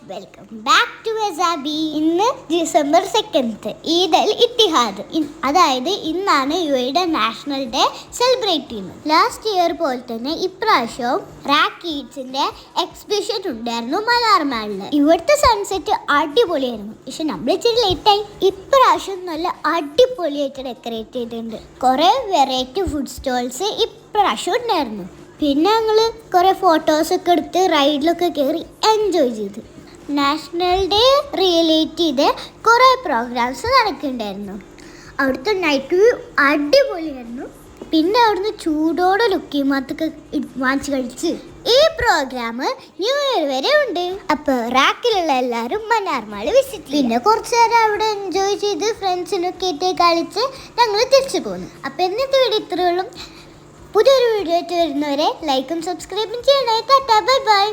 Welcome back to എസാബി. ഇന്ന് December 2 Eid Al Ittihad, അതായത് ഇന്നാണ് യുടെ നാഷണൽ ഡേ സെലിബ്രേറ്റ് ചെയ്യുന്നത്. ലാസ്റ്റ് ഇയർ പോലെ തന്നെ ഇപ്രാവശ്യവും റാക്ക് കിഡ്സിന്റെ എക്സിബിഷൻ ഉണ്ടായിരുന്നു മനാർമാളിൽ. ഇവിടുത്തെ സൺസെറ്റ് അടിപൊളിയായിരുന്നു, പക്ഷെ നമ്മൾ ഇച്ചിരി ലേറ്റായി. ഇപ്രാവശ്യം നല്ല അടിപൊളിയായിട്ട് ഡെക്കറേറ്റ് ചെയ്തിട്ടുണ്ട്. കുറെ വെറൈറ്റി ഫുഡ് സ്റ്റോൾസ് ഇപ്രാവശ്യം ഉണ്ടായിരുന്നു. പിന്നെ ഞങ്ങൾ കുറേ ഫോട്ടോസൊക്കെ എടുത്ത് റൈഡിലൊക്കെ കയറി എൻജോയ് ചെയ്തു. നാഷണൽ ഡേ റിലേറ്റ് ചെയ്ത് കുറേ പ്രോഗ്രാംസ് നടക്കുന്നുണ്ടായിരുന്നു. അവിടുത്തെ നൈറ്റ് വ്യൂ അടിപൊളിയായിരുന്നു. പിന്നെ അവിടുന്ന് ചൂടോടെ ലുക്കിമാത്തൊക്കെ വാങ്ങിച്ച് കഴിച്ച് ഈ പ്രോഗ്രാം ന്യൂ ഇയർ വരെ ഉണ്ട്. അപ്പോൾ റാക്കിലുള്ള എല്ലാവരും മനാർമാൾ വിസിറ്റ്. പിന്നെ കുറച്ച് നേരം അവിടെ എൻജോയ് ചെയ്ത് ഫ്രണ്ട്സിനൊക്കെ ആയിട്ട് കളിച്ച് ഞങ്ങൾ തിരിച്ചു പോന്നു. അപ്പോൾ ഇന്നത്തെ വീഡിയോ ഇത്രയുള്ളൂ. പുതിയൊരു വീഡിയോ ആയിട്ട് വരുന്നവരെ ലൈക്കും സബ്സ്ക്രൈബും ചെയ്യണേ. Tata, bye bye.